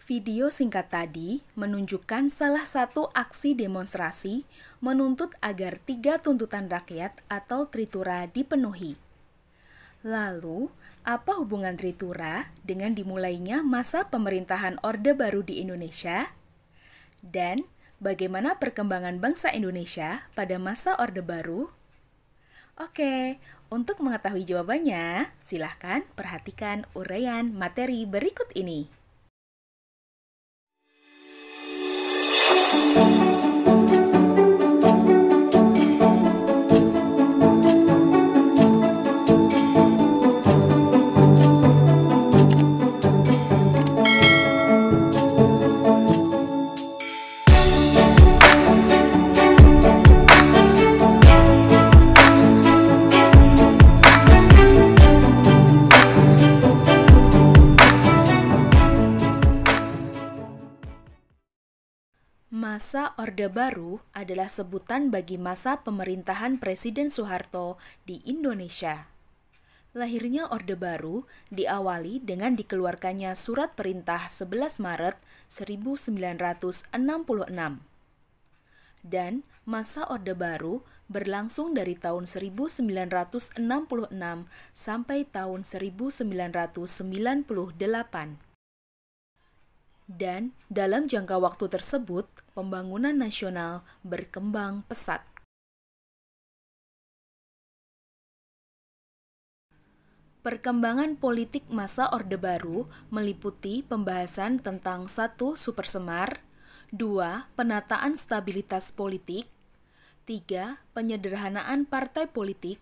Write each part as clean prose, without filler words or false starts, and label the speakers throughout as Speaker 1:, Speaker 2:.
Speaker 1: Video singkat tadi menunjukkan salah satu aksi demonstrasi menuntut agar 3 tuntutan rakyat atau Tritura dipenuhi. Lalu, apa hubungan Tritura dengan dimulainya masa pemerintahan Orde Baru di Indonesia? Dan bagaimana perkembangan bangsa Indonesia pada masa Orde Baru? Oke, untuk mengetahui jawabannya, silahkan perhatikan uraian materi berikut ini. Masa Orde Baru adalah sebutan bagi masa pemerintahan Presiden Soeharto di Indonesia. Lahirnya Orde Baru diawali dengan dikeluarkannya Surat Perintah 11 Maret 1966. Dan masa Orde Baru berlangsung dari tahun 1966 sampai tahun 1998. Dan dalam jangka waktu tersebut, pembangunan nasional berkembang pesat. Perkembangan politik masa Orde Baru meliputi pembahasan tentang 1. Supersemar, 2. Penataan stabilitas politik, 3. Penyederhanaan partai politik,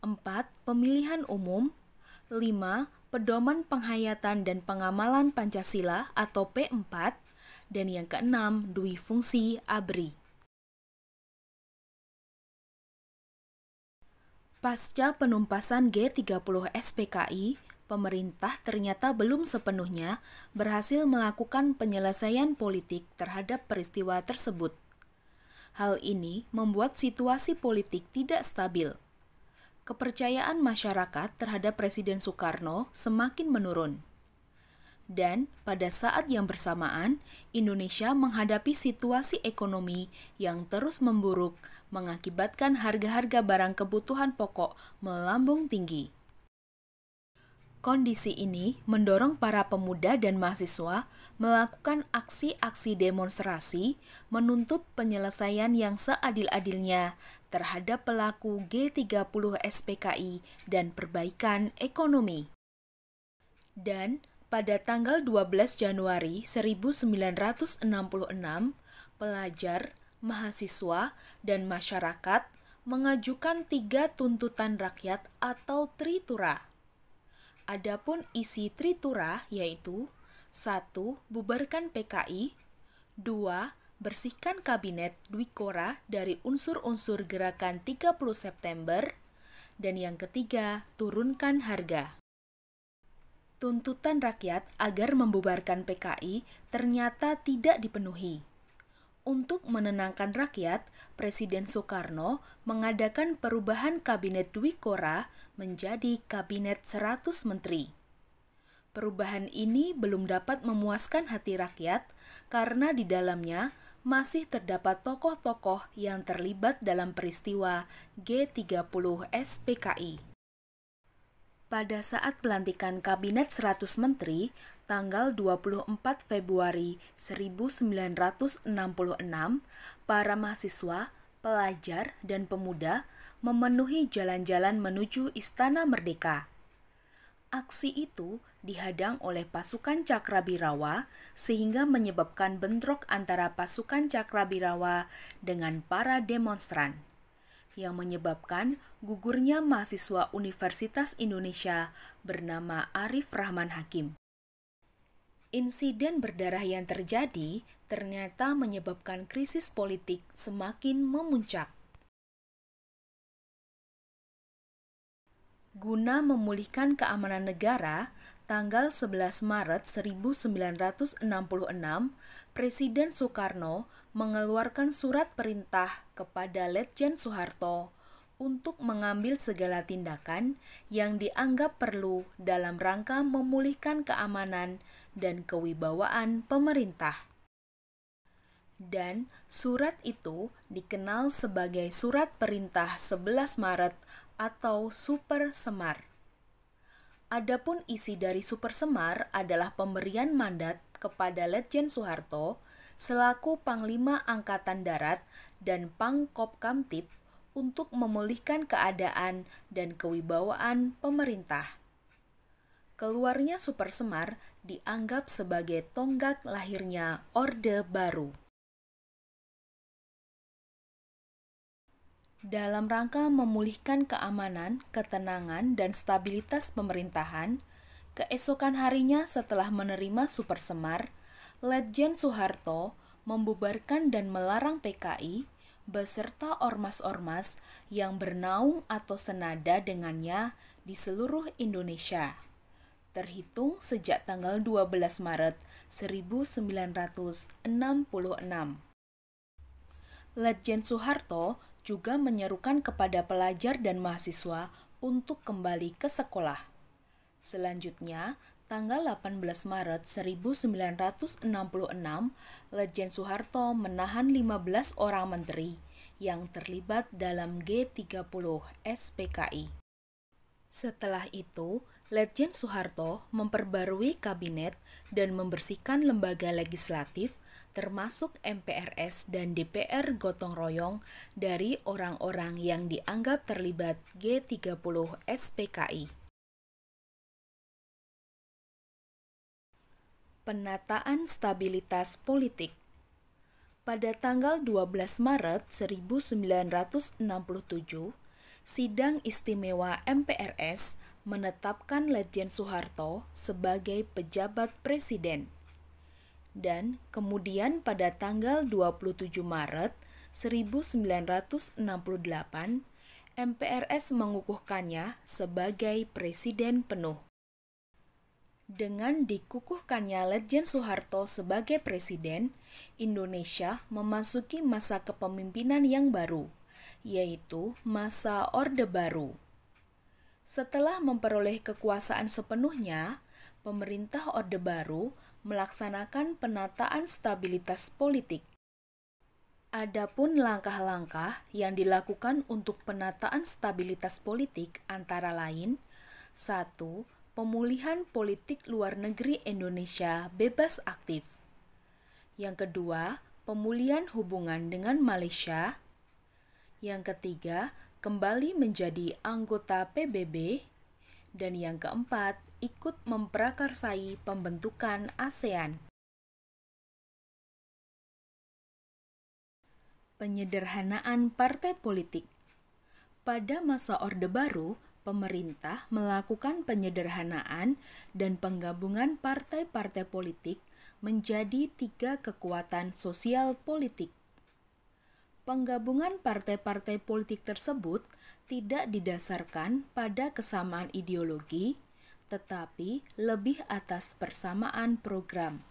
Speaker 1: 4. Pemilihan umum, 5. Pedoman penghayatan dan pengamalan Pancasila atau P4, dan yang keenam, dui fungsi ABRI. Pasca penumpasan G30 SPKI, pemerintah ternyata belum sepenuhnya berhasil melakukan penyelesaian politik terhadap peristiwa tersebut. Hal ini membuat situasi politik tidak stabil. Kepercayaan masyarakat terhadap Presiden Soekarno semakin menurun. Dan pada saat yang bersamaan, Indonesia menghadapi situasi ekonomi yang terus memburuk, mengakibatkan harga-harga barang kebutuhan pokok melambung tinggi. Kondisi ini mendorong para pemuda dan mahasiswa melakukan aksi-aksi demonstrasi menuntut penyelesaian yang seadil-adilnya terhadap pelaku G30 SPKI dan perbaikan ekonomi. Dan pada tanggal 12 Januari 1966, pelajar, mahasiswa, dan masyarakat mengajukan 3 tuntutan rakyat atau Tritura. Adapun isi Tritura yaitu 1. Bubarkan PKI, 2. Bersihkan Kabinet Dwikora dari unsur-unsur gerakan 30 September, dan yang ketiga, turunkan harga. Tuntutan rakyat agar membubarkan PKI ternyata tidak dipenuhi. Untuk menenangkan rakyat, Presiden Soekarno mengadakan perubahan Kabinet Dwikora menjadi Kabinet 100 Menteri. Perubahan ini belum dapat memuaskan hati rakyat karena di dalamnya masih terdapat tokoh-tokoh yang terlibat dalam peristiwa G30 SPKI. Pada saat pelantikan Kabinet 100 Menteri, tanggal 24 Februari 1966, para mahasiswa, pelajar, dan pemuda memenuhi jalan-jalan menuju Istana Merdeka. Aksi itu dihadang oleh pasukan Cakrabirawa sehingga menyebabkan bentrok antara pasukan Cakrabirawa dengan para demonstran, yang menyebabkan gugurnya mahasiswa Universitas Indonesia bernama Arif Rahman Hakim. Insiden berdarah yang terjadi ternyata menyebabkan krisis politik semakin memuncak. Guna memulihkan keamanan negara, tanggal 11 Maret 1966, Presiden Soekarno mengeluarkan surat perintah kepada Letjen Soeharto untuk mengambil segala tindakan yang dianggap perlu dalam rangka memulihkan keamanan dan kewibawaan pemerintah. Dan surat itu dikenal sebagai Surat Perintah 11 Maret atau Super Semar. Adapun isi dari Super Semar adalah pemberian mandat kepada Letjen Soeharto selaku Panglima Angkatan Darat dan Pangkopkamtib untuk memulihkan keadaan dan kewibawaan pemerintah. Keluarnya Super Semar dianggap sebagai tonggak lahirnya Orde Baru. Dalam rangka memulihkan keamanan, ketenangan, dan stabilitas pemerintahan, keesokan harinya setelah menerima Super Semar, Letjen Soeharto membubarkan dan melarang PKI beserta ormas-ormas yang bernaung atau senada dengannya di seluruh Indonesia, terhitung sejak tanggal 12 Maret 1966. Letjen Soeharto juga menyerukan kepada pelajar dan mahasiswa untuk kembali ke sekolah. Selanjutnya, tanggal 18 Maret 1966, Letjen Soeharto menahan 15 orang menteri yang terlibat dalam G30 SPKI. Setelah itu, Letjen Soeharto memperbarui kabinet dan membersihkan lembaga legislatif termasuk MPRS dan DPR gotong royong dari orang-orang yang dianggap terlibat G30 SPKI. Penataan stabilitas politik. Pada tanggal 12 Maret 1967, Sidang Istimewa MPRS menetapkan Letjen Soeharto sebagai pejabat presiden. Dan kemudian pada tanggal 27 Maret 1968, MPRS mengukuhkannya sebagai presiden penuh. Dengan dikukuhkannya Letjen Soeharto sebagai presiden, Indonesia memasuki masa kepemimpinan yang baru, yaitu masa Orde Baru. Setelah memperoleh kekuasaan sepenuhnya, pemerintah Orde Baru melaksanakan penataan stabilitas politik. Adapun langkah-langkah yang dilakukan untuk penataan stabilitas politik antara lain: 1. Pemulihan politik luar negeri Indonesia bebas aktif. Yang kedua, pemulihan hubungan dengan Malaysia. Yang ketiga, kembali menjadi anggota PBB. Dan yang keempat, ikut memprakarsai pembentukan ASEAN. Penyederhanaan partai politik. Pada masa Orde Baru, pemerintah melakukan penyederhanaan dan penggabungan partai-partai politik menjadi 3 kekuatan sosial politik. Penggabungan partai-partai politik tersebut tidak didasarkan pada kesamaan ideologi, tetapi lebih atas persamaan program.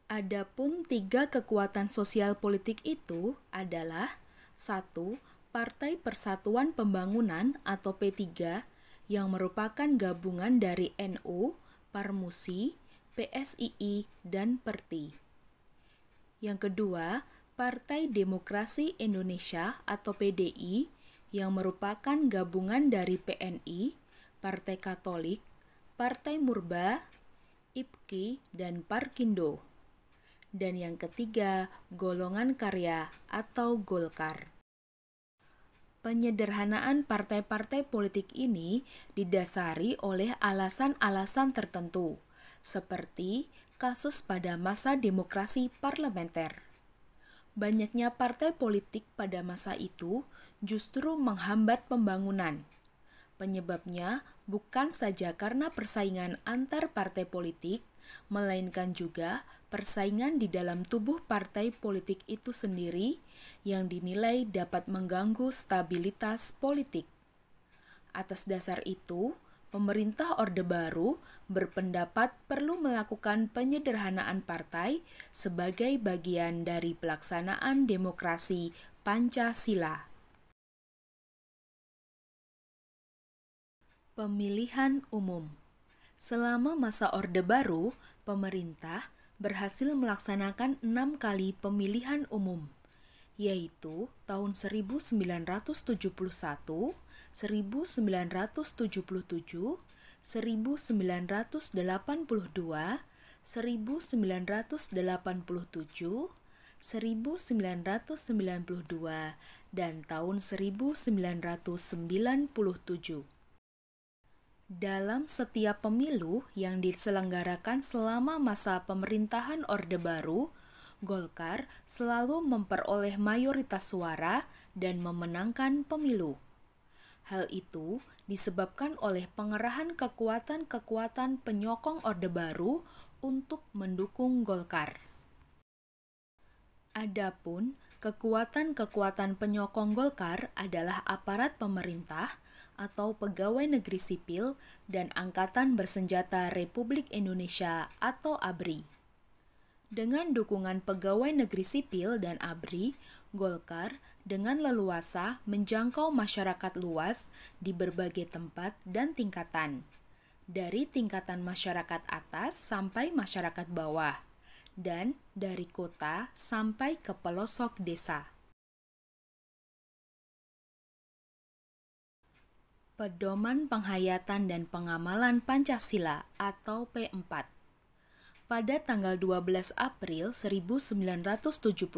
Speaker 1: Adapun 3 kekuatan sosial politik itu adalah: 1. Partai Persatuan Pembangunan atau P3 yang merupakan gabungan dari NU, Parmusi, PSII, dan Perti. Yang kedua, Partai Demokrasi Indonesia atau PDI yang merupakan gabungan dari PNI, Partai Katolik, Partai Murba, IPKI, dan Parkindo. Dan yang ketiga, Golongan Karya atau Golkar. Penyederhanaan partai-partai politik ini didasari oleh alasan-alasan tertentu, seperti kasus pada masa demokrasi parlementer. Banyaknya partai politik pada masa itu justru menghambat pembangunan. Penyebabnya bukan saja karena persaingan antar partai politik, melainkan juga persaingan di dalam tubuh partai politik itu sendiri yang dinilai dapat mengganggu stabilitas politik. Atas dasar itu, pemerintah Orde Baru berpendapat perlu melakukan penyederhanaan partai sebagai bagian dari pelaksanaan demokrasi Pancasila. Pemilihan umum. Selama masa Orde Baru, pemerintah berhasil melaksanakan 6 kali pemilihan umum, yaitu tahun 1971, 1977, 1982, 1987, 1992, dan tahun 1997. Dalam setiap pemilu yang diselenggarakan selama masa pemerintahan Orde Baru, Golkar selalu memperoleh mayoritas suara dan memenangkan pemilu. Hal itu disebabkan oleh pengerahan kekuatan-kekuatan penyokong Orde Baru untuk mendukung Golkar. Adapun kekuatan-kekuatan penyokong Golkar adalah aparat pemerintah atau pegawai negeri sipil dan Angkatan Bersenjata Republik Indonesia atau ABRI. Dengan dukungan pegawai negeri sipil dan ABRI, Golkar dengan leluasa menjangkau masyarakat luas di berbagai tempat dan tingkatan, dari tingkatan masyarakat atas sampai masyarakat bawah, dan dari kota sampai ke pelosok desa. Pedoman Penghayatan dan Pengamalan Pancasila atau P4. Pada tanggal 12 April 1976,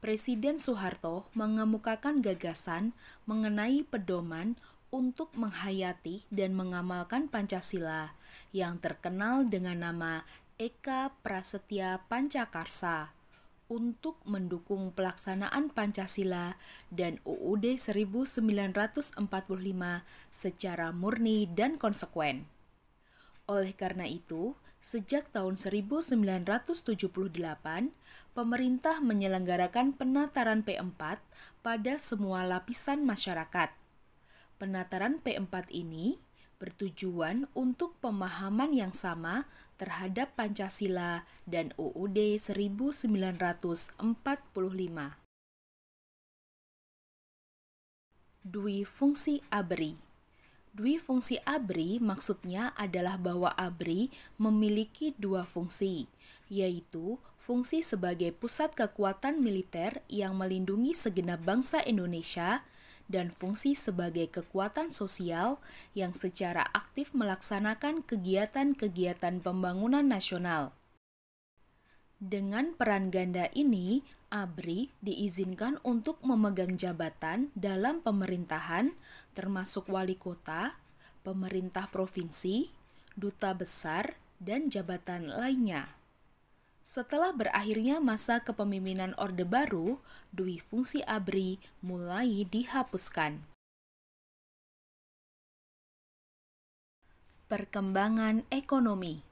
Speaker 1: Presiden Soeharto mengemukakan gagasan mengenai pedoman untuk menghayati dan mengamalkan Pancasila yang terkenal dengan nama Eka Prasetya Pancakarsa untuk mendukung pelaksanaan Pancasila dan UUD 1945 secara murni dan konsekuen. Oleh karena itu, sejak tahun 1978, pemerintah menyelenggarakan penataran P4 pada semua lapisan masyarakat. Penataran P4 ini bertujuan untuk pemahaman yang sama terhadap Pancasila dan UUD 1945. Dwi fungsi ABRI. Dwi fungsi ABRI maksudnya adalah bahwa ABRI memiliki dua fungsi, yaitu fungsi sebagai pusat kekuatan militer yang melindungi segenap bangsa Indonesia dan fungsi sebagai kekuatan sosial yang secara aktif melaksanakan kegiatan-kegiatan pembangunan nasional. Dengan peran ganda ini, ABRI diizinkan untuk memegang jabatan dalam pemerintahan, termasuk wali kota, pemerintah provinsi, duta besar, dan jabatan lainnya. Setelah berakhirnya masa kepemimpinan Orde Baru, dui fungsi ABRI mulai dihapuskan. Perkembangan ekonomi.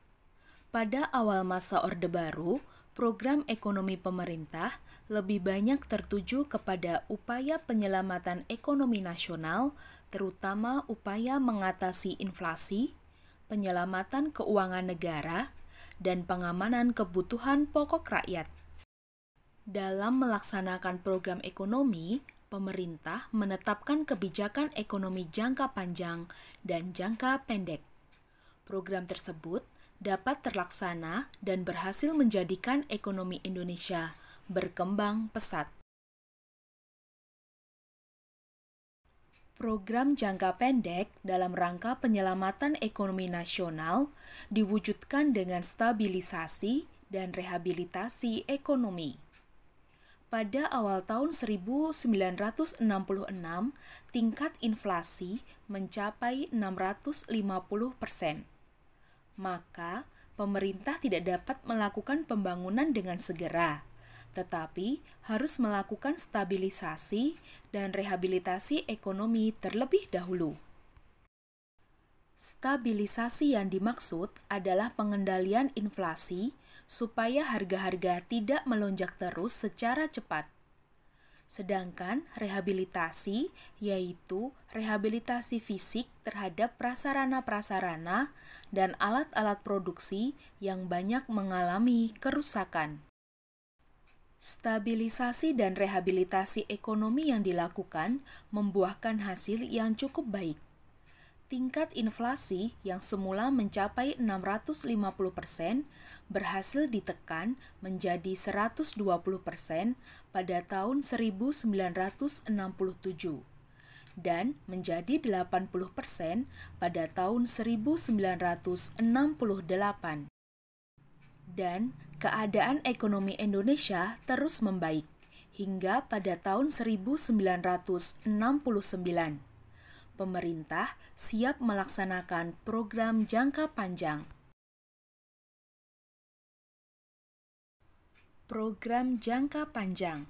Speaker 1: Pada awal masa Orde Baru, program ekonomi pemerintah lebih banyak tertuju kepada upaya penyelamatan ekonomi nasional, terutama upaya mengatasi inflasi, penyelamatan keuangan negara, dan pengamanan kebutuhan pokok rakyat. Dalam melaksanakan program ekonomi, pemerintah menetapkan kebijakan ekonomi jangka panjang dan jangka pendek. Program tersebut dapat terlaksana dan berhasil menjadikan ekonomi Indonesia berkembang pesat. Program jangka pendek dalam rangka penyelamatan ekonomi nasional diwujudkan dengan stabilisasi dan rehabilitasi ekonomi. Pada awal tahun 1966, tingkat inflasi mencapai 650%. Maka, pemerintah tidak dapat melakukan pembangunan dengan segera, tetapi harus melakukan stabilisasi dan rehabilitasi ekonomi terlebih dahulu. Stabilisasi yang dimaksud adalah pengendalian inflasi supaya harga-harga tidak melonjak terus secara cepat. Sedangkan rehabilitasi yaitu rehabilitasi fisik terhadap prasarana-prasarana dan alat-alat produksi yang banyak mengalami kerusakan. Stabilisasi dan rehabilitasi ekonomi yang dilakukan membuahkan hasil yang cukup baik. Tingkat inflasi yang semula mencapai 650% berhasil ditekan menjadi 120% pada tahun 1967 dan menjadi 80% pada tahun 1968. Dan keadaan ekonomi Indonesia terus membaik hingga pada tahun 1969. Pemerintah siap melaksanakan program jangka panjang. Program jangka panjang.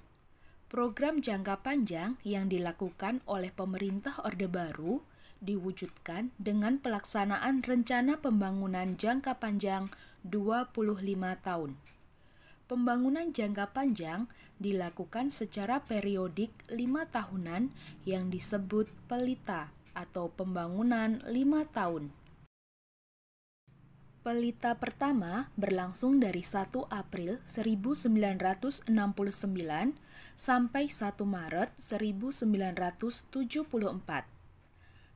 Speaker 1: Program jangka panjang yang dilakukan oleh pemerintah Orde Baru diwujudkan dengan pelaksanaan rencana pembangunan jangka panjang 25 tahun. Pembangunan jangka panjang dilakukan secara periodik 5 tahunan yang disebut pelita atau pembangunan 5 tahun. Pelita pertama berlangsung dari 1 April 1969 sampai 1 Maret 1974.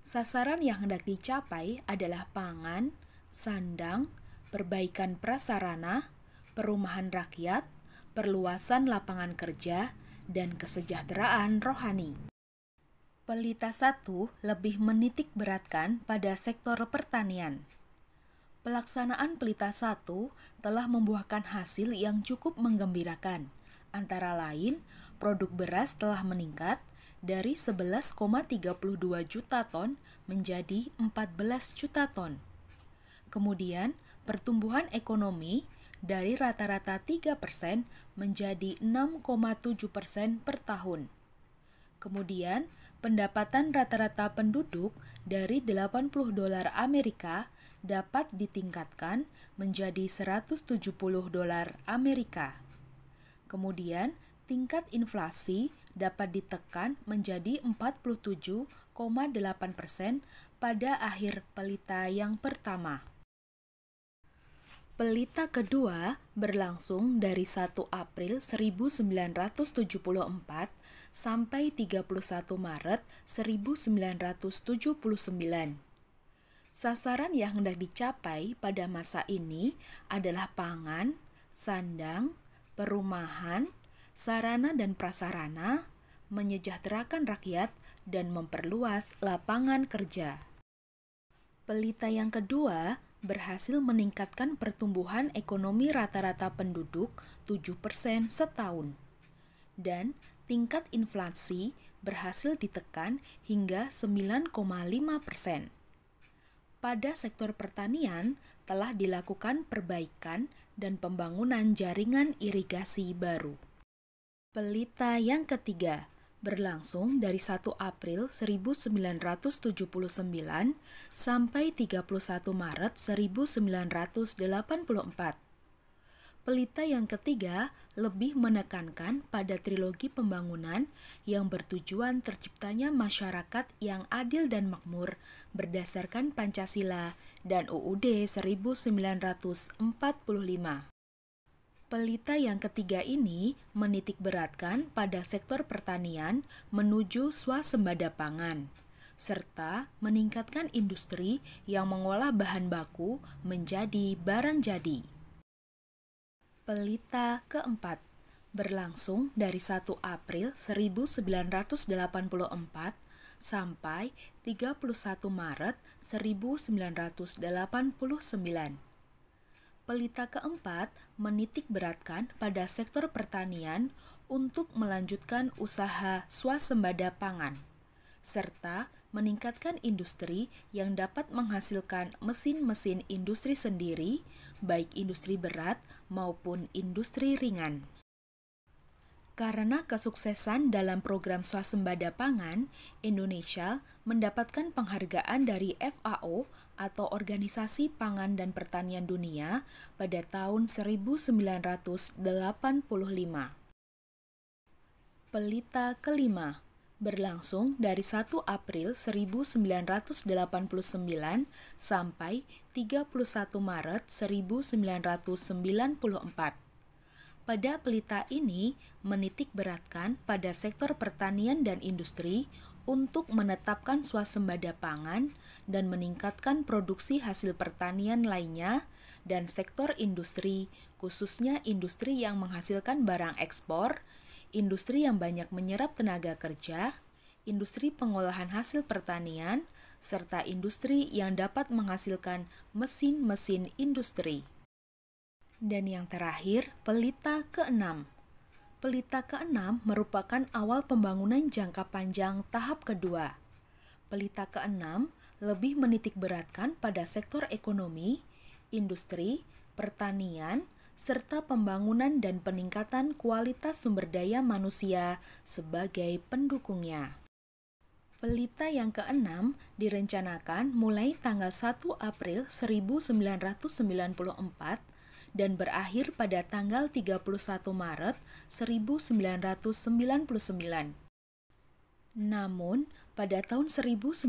Speaker 1: Sasaran yang hendak dicapai adalah pangan, sandang, perbaikan prasarana, perumahan rakyat, perluasan lapangan kerja, dan kesejahteraan rohani. Pelita 1 lebih menitik beratkan pada sektor pertanian. Pelaksanaan Pelita 1 telah membuahkan hasil yang cukup menggembirakan. Antara lain, produk beras telah meningkat dari 11,32 juta ton menjadi 14 juta ton. Kemudian, pertumbuhan ekonomi dari rata-rata 3% menjadi 6,7% per tahun. Kemudian, pendapatan rata-rata penduduk dari $80 Amerika dapat ditingkatkan menjadi $170 Amerika. Kemudian, tingkat inflasi dapat ditekan menjadi 47,8% pada akhir pelita yang pertama. Pelita kedua berlangsung dari 1 April 1974 sampai 31 Maret 1979. Sasaran yang hendak dicapai pada masa ini adalah pangan, sandang, perumahan, sarana dan prasarana, menyejahterakan rakyat, dan memperluas lapangan kerja. Pelita yang kedua berhasil meningkatkan pertumbuhan ekonomi rata-rata penduduk 7% setahun. Dan tingkat inflasi berhasil ditekan hingga 9,5%. Pada sektor pertanian telah dilakukan perbaikan dan pembangunan jaringan irigasi baru. Pelita yang ketiga berlangsung dari 1 April 1979 sampai 31 Maret 1984. Pelita yang ketiga lebih menekankan pada trilogi pembangunan yang bertujuan terciptanya masyarakat yang adil dan makmur berdasarkan Pancasila dan UUD 1945. Pelita yang ketiga ini menitik beratkan pada sektor pertanian menuju swasembada pangan, serta meningkatkan industri yang mengolah bahan baku menjadi barang jadi. Pelita keempat berlangsung dari 1 April 1984 sampai 31 Maret 1989. Pelita keempat menitik beratkan pada sektor pertanian untuk melanjutkan usaha swasembada pangan, serta meningkatkan industri yang dapat menghasilkan mesin-mesin industri sendiri, baik industri berat maupun industri ringan. Karena kesuksesan dalam program swasembada pangan, Indonesia mendapatkan penghargaan dari FAO atau Organisasi Pangan dan Pertanian Dunia pada tahun 1985. Pelita kelima berlangsung dari 1 April 1989 sampai 31 Maret 1994. Pada pelita ini menitik beratkan pada sektor pertanian dan industri untuk menetapkan swasembada pangan dan meningkatkan produksi hasil pertanian lainnya, dan sektor industri, khususnya industri yang menghasilkan barang ekspor, industri yang banyak menyerap tenaga kerja, industri pengolahan hasil pertanian, serta industri yang dapat menghasilkan mesin-mesin industri. Dan yang terakhir, pelita keenam. Pelita keenam merupakan awal pembangunan jangka panjang tahap kedua. Pelita keenam lebih menitikberatkan pada sektor ekonomi, industri, pertanian, serta pembangunan dan peningkatan kualitas sumber daya manusia sebagai pendukungnya. Pelita yang keenam direncanakan mulai tanggal 1 April 1994 dan berakhir pada tanggal 31 Maret 1999. Namun, pada tahun 1997,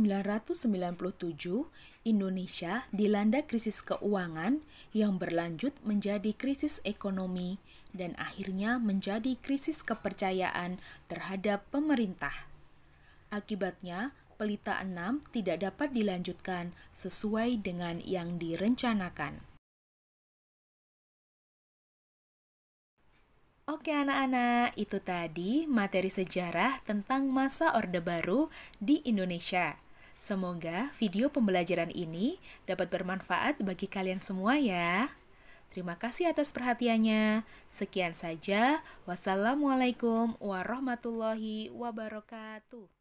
Speaker 1: Indonesia dilanda krisis keuangan yang berlanjut menjadi krisis ekonomi dan akhirnya menjadi krisis kepercayaan terhadap pemerintah. Akibatnya, Pelita 6 tidak dapat dilanjutkan sesuai dengan yang direncanakan. Oke anak-anak, itu tadi materi sejarah tentang masa Orde Baru di Indonesia. Semoga video pembelajaran ini dapat bermanfaat bagi kalian semua ya. Terima kasih atas perhatiannya. Sekian saja. Wassalamualaikum warahmatullahi wabarakatuh.